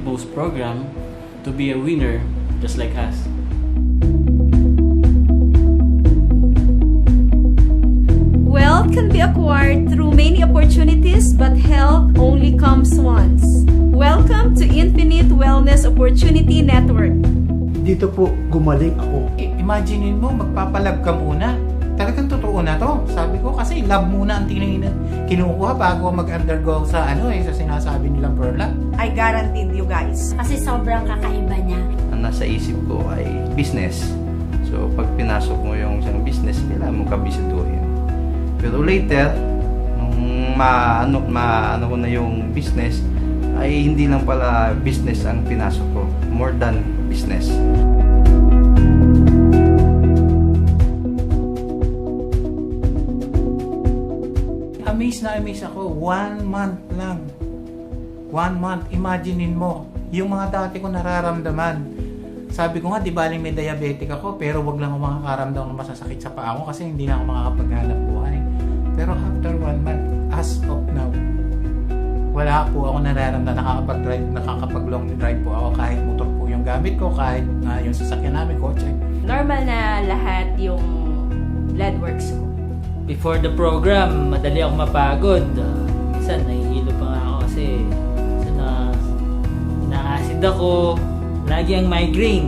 Boost program to be a winner just like us. Wealth can be acquired through many opportunities, but health only comes once. Welcome to Infinite Wellness Opportunity Network. Dito po gumaling ako. Imaginein mo, magpapalab ka muna. Talagang totoo na to. Sabi ko kasi lab muna ang kinukuha bago mag-undergo sa sa sinasabi nilang Perla. I guaranteed you guys. Kasi sobrang kakaiba niya. Ang nasa isip ko ay business. So, pag pinasok mo yung isang business, kailangan mo kabisiduhin. Pero later, nung maano ko na yung business, ay hindi lang pala business ang pinasok ko. More than business. Amaze ako. 1 month lang. 1 month. Imaginein mo. Yung mga dati ko nararamdaman. Sabi ko nga, di baling may diabetic ako, pero wag lang ako makakaramdam ng masasakit sa paa ko kasi hindi na ako makakapaghanap buhay. Pero after 1 month, as of now, wala po ako nararamdaman. Nakakapag-drive, nakakapag-long drive po ako kahit motor po yung gamit ko, kahit yung sasakyan namin, kotse. Normal na lahat yung blood works ko. Before the program, madali ako mapagod. Minsan, nahihilo pa nga ako kasi na-acid ako. Lagi ang migraine.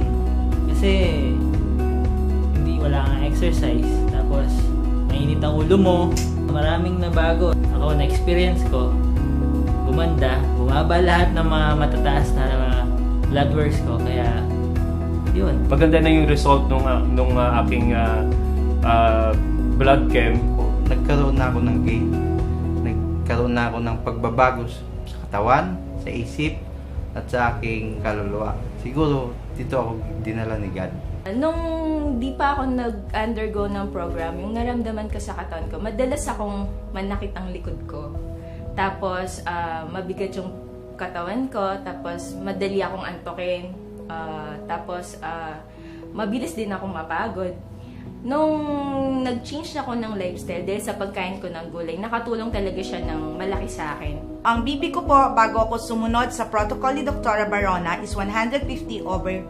Kasi, wala kang exercise. Tapos, mainit ang ulo mo. Maraming nabago. Ako, na-experience ko. Gumanda. Bumaba lahat ng mga matataas na mga blood works ko. Kaya, yun. Maganda na yung result nung aking blood chem. Nagkaroon na ako ng gain. Nagkaroon na ako ng pagbabago sa katawan, sa isip, at sa aking kaluluwa. Siguro, dito ako dinala ni God. Nung di pa ako nag-undergo ng program, yung naramdaman ko sa katawan ko, madalas akong manakit ang likod ko. Tapos, mabigat yung katawan ko. Tapos, madali akong antokin. Tapos, mabilis din akong mapagod. Nung nag-change ako ng lifestyle dahil sa pagkain ko ng gulay, nakatulong talaga siya ng malaki sa akin. Ang BP ko po bago ako sumunod sa protocol ni Dr. Barona is 150/120.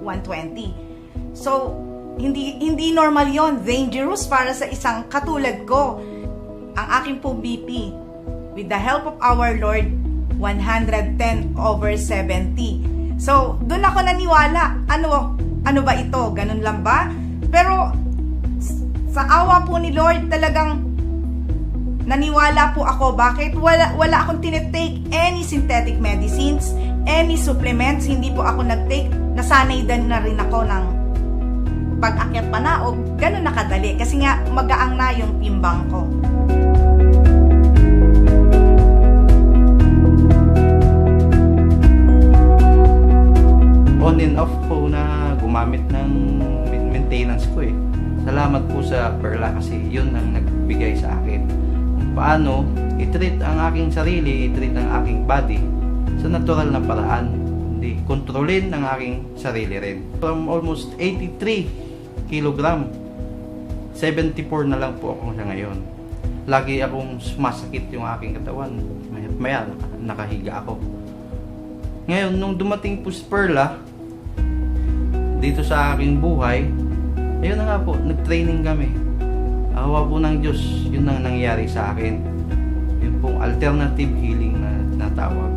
So, hindi normal yon, dangerous para sa isang katulad ko. Ang aking po BP, with the help of our Lord, 110/70. So, doon ako naniwala. Ano ba ito? Ganun lang ba? Pero, sa awa po ni Lord, talagang naniwala po ako. Bakit? Wala akong tinitake any synthetic medicines, any supplements. Hindi po ako nag-take. Nasanay din na rin ako ng pag-akyat pa na o ganun nakadali. Kasi nga, magaang na yung timbang ko. On and off po na gumamit ng maintenance ko eh. Salamat po sa Perla kasi yun ang nagbigay sa akin. Kung paano i-treat ang aking sarili, i-treat ang aking body sa natural na paraan. Hindi, kontrolin ang aking sarili rin. From almost 83 kilogram, 74 na lang po ako sa ngayon. Lagi akong sumasakit yung aking katawan. Maya nakahiga ako. Ngayon, nung dumating po si Perla, dito sa aking buhay, ayun na nga po, nag-training kami. Awa po ng Diyos, yun ang nangyari sa akin. Yun pong alternative healing na natawag.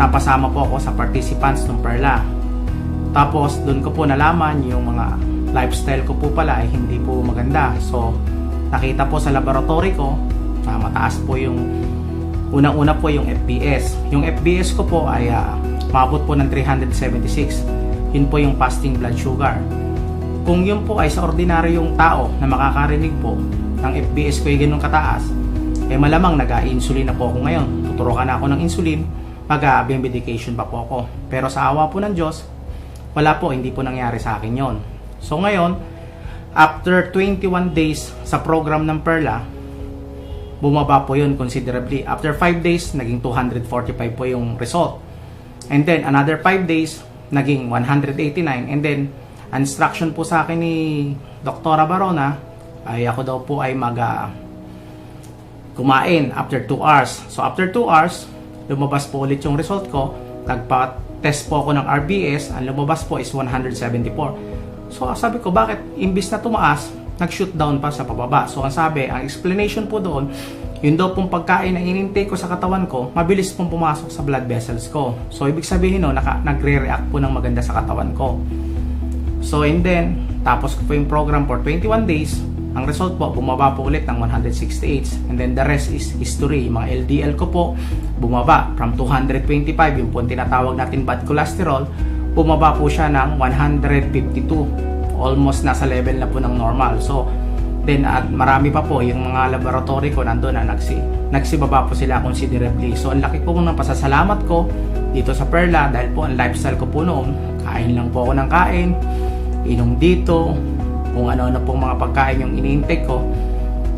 Napasama po ako sa participants ng Perla. Tapos doon ko po nalaman yung mga lifestyle ko po pala ay hindi po maganda. So nakita po sa laboratory ko na mataas po yung unang-una po yung FBS. Yung FBS ko po ay maabot po ng 376. Yun po yung fasting blood sugar. Kung yun po ay sa ordinaryong tao na makakarinig po ng FBS ko ay ganun kataas, eh malamang nag-insulin na po ako ngayon. Tuturukan na ako ng insulin, mag-medication pa po ako. Pero sa awa po ng Diyos, wala po, hindi po nangyari sa akin yon. So ngayon, after 21 days sa program ng Perla, bumaba po yun considerably. After 5 days, naging 245 po yung result. And then, another 5 days, naging 189. And then, instruction po sa akin ni Dr. Barona, ay ako daw po ay kumain after 2 hours. So after 2 hours, lumabas po ulit yung result ko. Nagpa-test po ako ng RBS, ang lumabas po is 174. So sabi ko, bakit imbis na tumaas, nag-shoot down pa sa pababa? So ang explanation po doon, yun daw pong pagkain na inintake ko sa katawan ko, mabilis pong pumasok sa blood vessels ko. So ibig sabihin no, nagre-react po ng maganda sa katawan ko. So and then, tapos ko po yung program for 21 days, ang result po, bumaba po ulit ng 168. And then the rest is history. Yung mga LDL ko po, bumaba from 225, yung po tinatawag natin bad cholesterol, bumaba po siya ng 152. Almost nasa level na po ng normal. So, then at marami pa po yung mga laboratory ko nandun na nagsibaba po sila considerably. So, ang laki po ng pasasalamat ko dito sa Perla dahil po ang lifestyle ko po noon, kain lang po ako ng kain, inom dito, kung ano-ano pong mga pagkain yung ini-intake ko,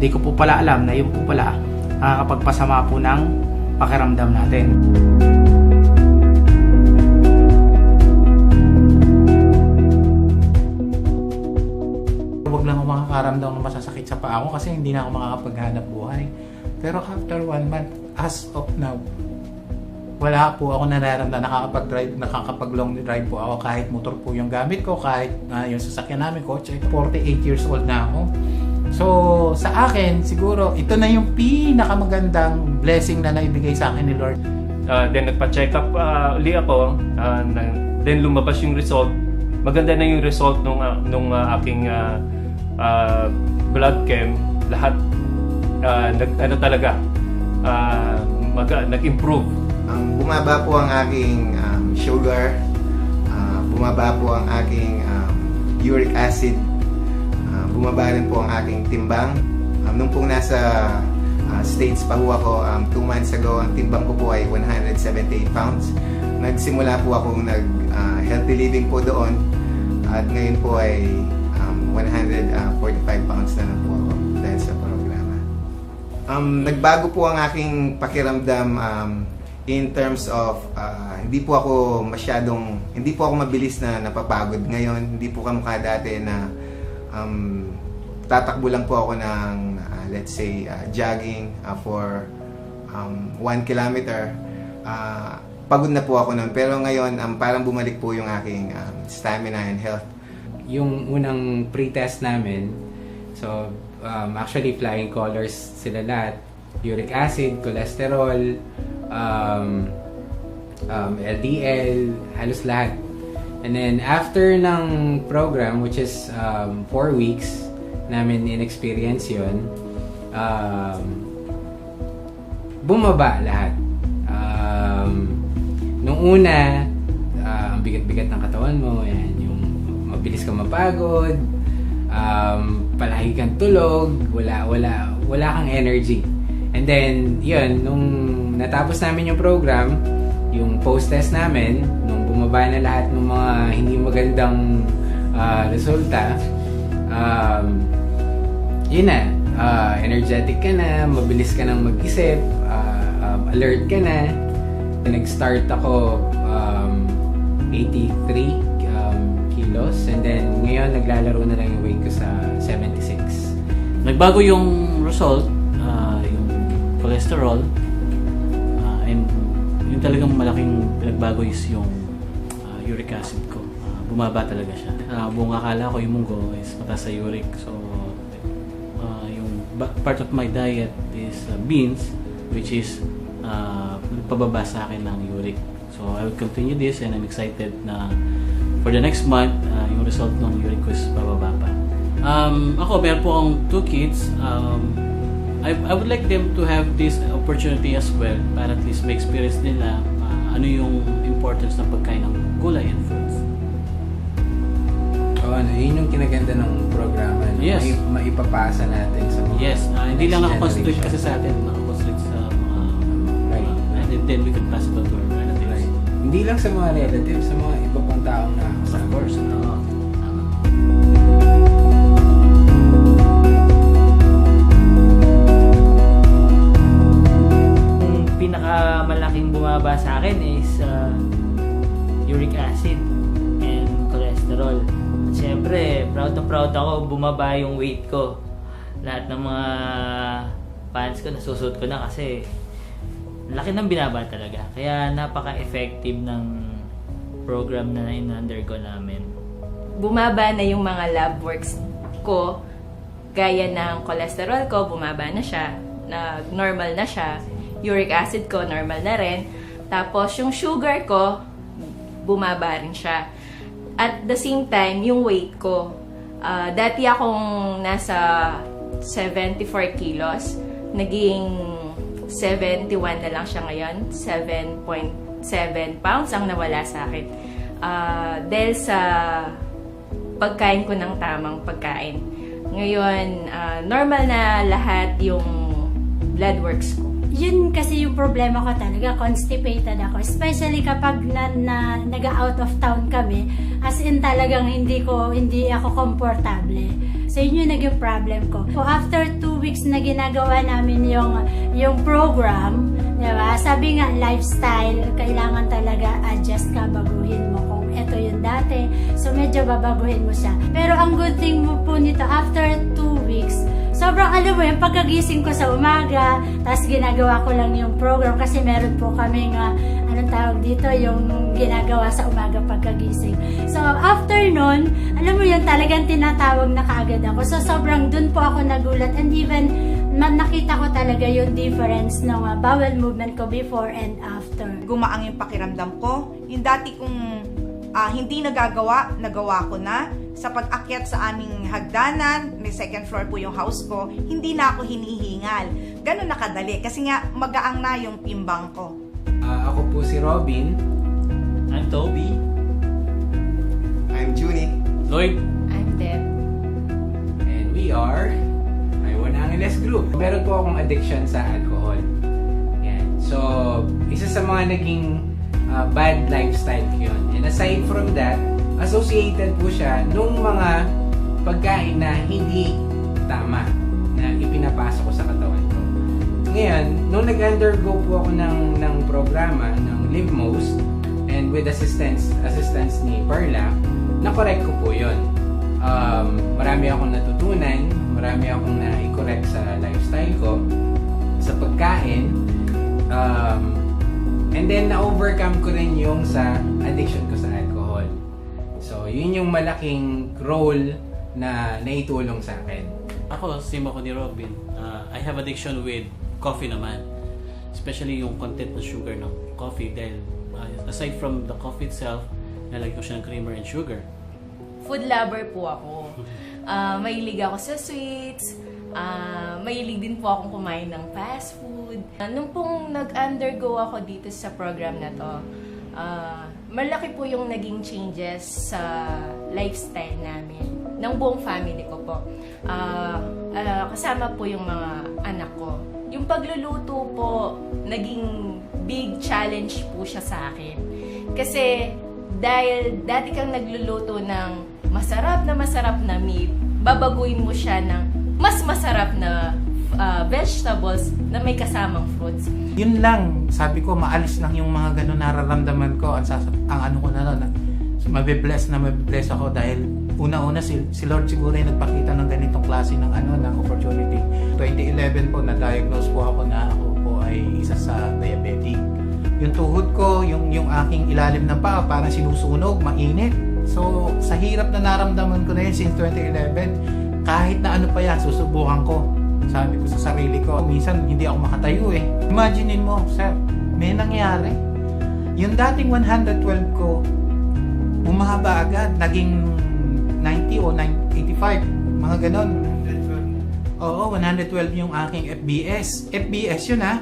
di ko po pala alam na yun po pala nakakapagpasama po ng pakiramdam natin. Huwag lang ako makakaramdam ng masasakit sa paa ko kasi hindi na ako makakapaghanap buhay. Pero after 1 month, as of now, wala po ako nararamdaman, nakakapag-long drive po ako kahit motor po yung gamit ko, kahit yung sasakyan namin, kotse. 48 years old na ako. So, sa akin, siguro, ito na yung pinakamagandang blessing na naibigay sa akin ni Lord. Then nagpa-check up uli ako, then lumabas yung result. Maganda na yung result nung aking blood chem, lahat nag-improve. Bumaba po ang aking sugar, bumaba po ang aking uric acid, bumaba rin po ang aking timbang. Nung pong nasa States pa ho ako, 2 months ago, ang timbang ko po ay 178 pounds. Nagsimula po akong healthy living po doon at ngayon po ay 145 pounds na lang po ako dahil sa programa. Nagbago po ang aking pakiramdam in terms of hindi po ako mabilis na napapagod ngayon. Hindi po kamukha dati na tatakbo lang po ako ng let's say jogging for 1 kilometer. Pagod na po ako noon, pero ngayon parang bumalik po yung aking stamina and health. Yung unang pre-test namin, so actually flying colors sila lahat, uric acid, cholesterol, LDL, halos lahat. And then after ng program, which is 4 weeks namin in-experience yun, bumaba lahat. Nung una, ang bigat-bigat ng katawan mo, yan, yung mabilis kang mapagod, palagi kang tulog, wala kang energy. And then, yun, nung natapos namin yung program, yung post-test namin, nung bumaba na lahat ng mga hindi magandang resulta, yun na, energetic ka na, mabilis ka nang mag-isip, alert ka na. Nag-start ako 83 kilos, and then ngayon naglalaro na lang yung weight ko sa 76. Nagbago yung result, yung cholesterol, and yung talagang malaking nagbago is yung uric acid ko. Bumaba talaga siya. Buong akala ko yung munggo is mataas sa uric, so yung part of my diet is beans, which is pababa sa akin ng uric. So I will continue this, and I'm excited na for the next month, yung result ng uric ko is bababa pa. Ako, meron po akong 2 kids. I would like them to have this opportunity as well para at least ma-experience nila ano yung importance ng pagkain ng gulay and fruits. Yun yung kinaganda ng programa. Yes. Maipapasa natin sa mga hindi lang nakakoncentrate kasi sa atin, nakakoncentrate sa mga and then we can pass it on to our relatives. Right. Hindi lang sa mga relatives, sa mga iba pang taong nakakasama. Of course. Ang pinakamalaking bumaba sa akin is uric acid and cholesterol. At syempre, proud na proud ako, bumaba yung weight ko. lahat ng mga fans ko nasusuot ko na kasi laki ng binaba talaga. Kaya napaka-effective ng program na in-undergo namin. Bumaba na yung mga lab works ko, gaya ng cholesterol ko, bumaba na siya, normal na siya. Uric acid ko, normal na rin. Tapos yung sugar ko, bumaba rin siya. At the same time, yung weight ko. Dati akong nasa 74 kilos. Naging 71 na lang siya ngayon. 7.7 pounds ang nawala sa akin. Dahil sa pagkain ko ng tamang pagkain. Ngayon, normal na lahat yung blood works ko. Yun kasi yung problema ko talaga, constipated ako. Especially kapag nag-out of town kami, as in talagang hindi ako komportable. So yun yung naging problem ko. So after 2 weeks na ginagawa namin yung program, diba? Sabi nga, lifestyle, kailangan talaga adjust ka, baguhin mo kung ito yung dati. So medyo babaguhin mo siya. Pero ang good thing mo po nito, after 2 weeks, sobrang alam mo yung pagkagising ko sa umaga, tapos ginagawa ko lang yung program kasi meron po kaming, anong tawag dito, yung ginagawa sa umaga pagkagising. So, after nun, alam mo yun, talagang tinatawag na kaagad ako. So, sobrang dun po ako nagulat and even nakita ko talaga yung difference ng bowel movement ko before and after. Gumaang yung pakiramdam ko. Yung dati kong hindi nagawa ko na. Sa pag-akyat sa aming hagdanan, may second floor po yung house ko, hindi na ako hinihingal. Ganun nakadali kasi nga magaang na yung timbang ko. Ako po si Robin. I'm Toby. I'm Junie. Lloyd. I'm Deb. And we are One Angeles Group. Meron po akong addiction sa alcohol. Yan. So, isa sa mga naging bad lifestyle ko yun. And aside from that, associated po siya nung mga pagkain na hindi tama na ipinapasok ko sa katawan ko. Ngayon, nung nag-undergo po ako ng programa ng LiveMost and with assistance ni Perla, na-correct ko po yun. Marami akong natutunan, marami akong na-correct sa lifestyle ko, sa pagkain, and then na-overcome ko rin yung sa addiction ko sa alcohol. So, yun yung malaking role na naitulong sa akin. Ako, same ako ni Robin. I have addiction with coffee naman. Especially yung content ng sugar ng coffee dahil aside from the coffee itself, nalagay ko siya ng creamer and sugar. Food lover po ako. Mahilig ako sa sweets. Mahilig din po akong kumain ng fast food. Nung pong nag-undergo ako dito sa program na to, malaki po yung naging changes sa lifestyle namin, ng buong family ko po. Kasama po yung mga anak ko. Yung pagluluto po, naging big challenge po siya sa akin. Kasi dahil dati kang nagluluto ng masarap na meat, babaguhin mo siya ng mas masarap na vegetables na may kasamang fruits. Yun lang, sabi ko, maalis lang yung mga ganun nararamdaman ko. Ang ano ko na nun, mabibless ako dahil una-una si Lord siguro ay nagpakita ng ganitong klase ng opportunity. 2011 po, na-diagnose po ako na ako po ay isa sa diabetic. Yung tuhod ko, yung aking ilalim ng paa, parang sinusunog, mainit. So, sa hirap na naramdaman ko na yun since 2011, kahit na ano pa yan, susubukan ko. Sabi ko sa sarili ko, minsan hindi ako makatayo eh. Imaginein mo, sir, may nangyari. Yung dating 112 ko, bumaba agad, naging 90 o 85, mga ganon. 112. Oo, 112 yung aking FBS. FBS yun ha.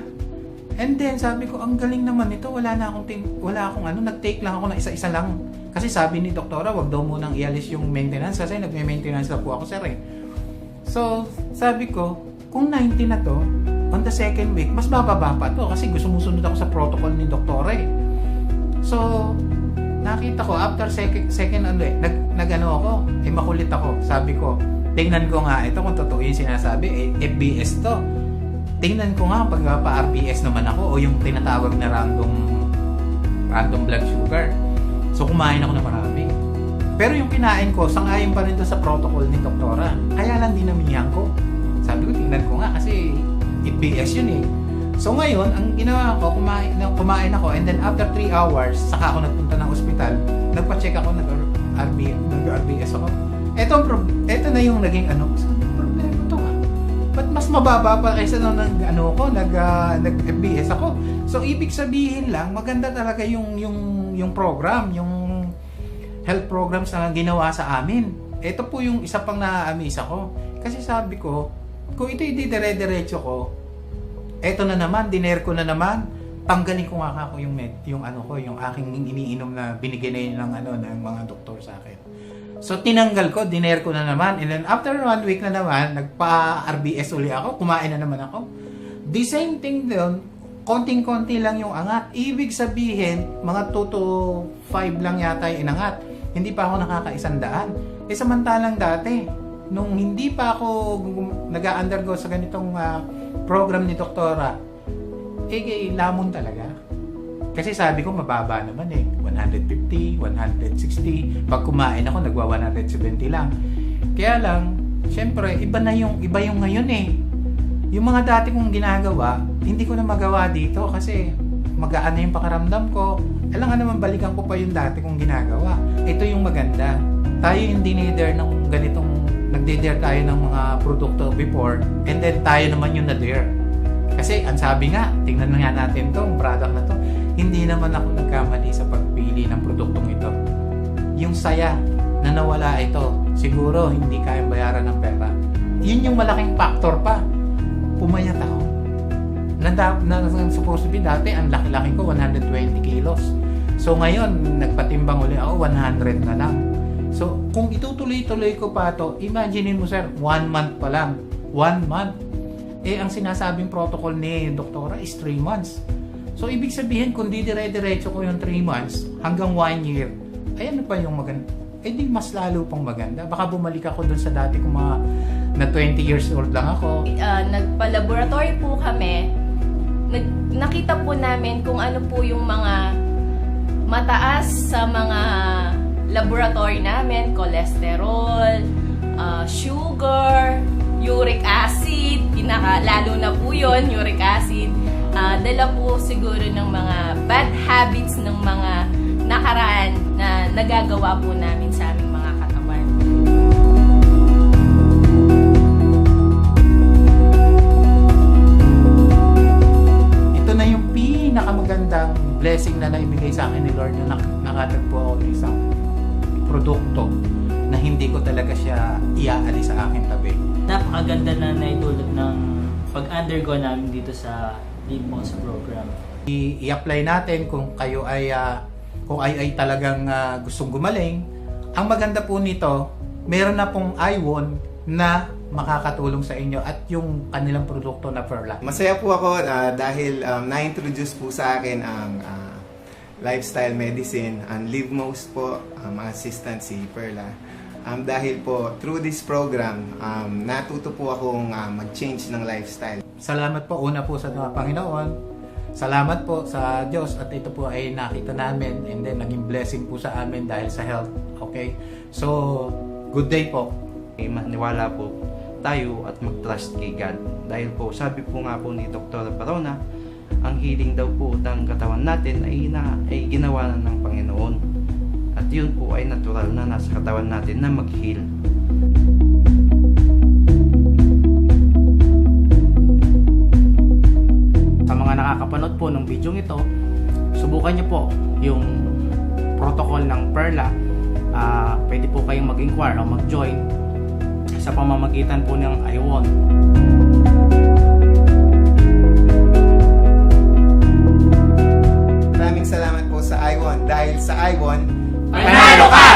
And then sabi ko, ang galing naman ito, wala akong nag-take lang ako na isa-isa lang. Kasi sabi ni doktora, wag daw munang ialis yung maintenance kasi nagme-maintenance na po ako, sir eh. So, sabi ko, kung 90 na to, on the second week, mas bababa pa to kasi sumusunod ako sa protocol ni doktora eh. So, nakita ko, after second nag-ano ako, makulit ako. Sabi ko, tingnan ko nga ito kung totoo yung sinasabi, FBS to. Tingnan ko nga pag pa-RBS naman ako o yung tinatawag na random blood sugar. So, kumain ako na marami. Pero yung kinain ko, sangayon pa rin to sa protocol ni doktora. Kaya lang dinamihan ko. Sabi ko, tingnan ko nga kasi EPS yun eh. So ngayon, ang ginawa ko, kumain ako, and then after 3 hours, saka ako nagpunta ng ospital, nagpa-check ako, nag-RBS ako. Eto na yung naging ano, problema to ah. Ba't mas mababa pa kaysa nung nag-FBS ako? So ibig sabihin lang, maganda talaga yung program, yung health programs na ginawa sa amin. Ito po yung isa pang na-amaze ako. Kasi sabi ko, kung ito dire-diretso ko, eto na naman, diner ko na naman, tanggalin ko nga ako yung aking iniinom na binigay na ng mga doktor sa akin. So tinanggal ko, diner ko na naman, and then after 1 week na naman, nagpa-RBS uli ako, kumain na naman ako. The same thing doon, konting-konti lang yung angat. Ibig sabihin, mga 2 to 5 lang yata yung inangat. Hindi pa ako nakaka-100. Samantalang dati, nung hindi pa ako nag-undergo sa ganitong program ni Doktora, lamon talaga. Kasi sabi ko, mababa naman 150, 160. Pag kumain ako, nagwa 170 lang. Kaya lang, syempre, iba yung ngayon Yung mga dati kong ginagawa, hindi ko na magawa dito kasi magaan na yung pakaramdam ko. Alam naman, balikan ko pa yung dati kong ginagawa. Ito yung maganda. Tayo yung dinider ng ganitong, nagdider tayo ng mga produkto before, and then tayo naman yung nadir. Kasi ang sabi nga, tingnan na nga natin tong product na to, hindi naman ako nagkamali sa pagpili ng produktong ito. Yung saya na nawala ito, siguro hindi kayang bayaran ng pera. Yun yung malaking factor pa. Pumayat ako. Supposed to be dati, ang laki-laki ko, 120 kilos. So ngayon, nagpatimbang uli ako, 100 na lang. So kung itutuloy-tuloy ko pa to, imaginein mo sir, 1 month pa lang. 1 month. Ang sinasabing protocol ni Doktora is 3 months. So ibig sabihin, kung di dire-diretso ko yung 3 months hanggang 1 year, ay ano pa yung maganda? Di mas lalo pang maganda. Baka bumalik ako dun sa dati kong mga na 20 years old lang ako. Nagpa-laboratory po kami. Nakita po namin kung ano po yung mga mataas sa mga laboratory namin, cholesterol, sugar, uric acid, lalo na po yun, uric acid. Dala po siguro ng mga bad habits ng mga nakaraan na nagagawa po namin sa aming mga katawan. Ito na yung pinakamagandang blessing na naibigay sa akin ni Lord na nakatagpo ako ng isang produkto na hindi ko talaga siya iaalis sa aking tabi. Napakaganda na naitulot ng pag-undergo namin dito sa LiveMo's program. I-apply natin kung kayo ay talagang gustong gumaling. Ang maganda po nito, meron na pong iWon na makakatulong sa inyo at yung kanilang produkto na Perla. Masaya po ako dahil na-introduce po sa akin ang lifestyle medicine and LiveMo's po, assistant si Perla. Dahil po, through this program, natuto po akong mag-change ng lifestyle. Salamat po una po sa Panginoon. Salamat po sa Diyos at ito po ay nakita namin and then naging blessing po sa amin dahil sa health. Okay? So, good day po. Maniwala po tayo at mag-trust kay God. Dahil po, sabi po nga po ni Dr. Barona, ang healing daw po ng katawan natin ay ginawa na ng Panginoon. At yun po ay natural na nasa katawan natin na mag-heal. Sa mga nakakapanood po ng video ito, subukan niyo po yung protocol ng Perla. Pwede po kayong mag-inquire o mag-join sa pamamagitan po ng iWon. Maraming salamat po sa iWon dahil sa iWon, Panalo ka!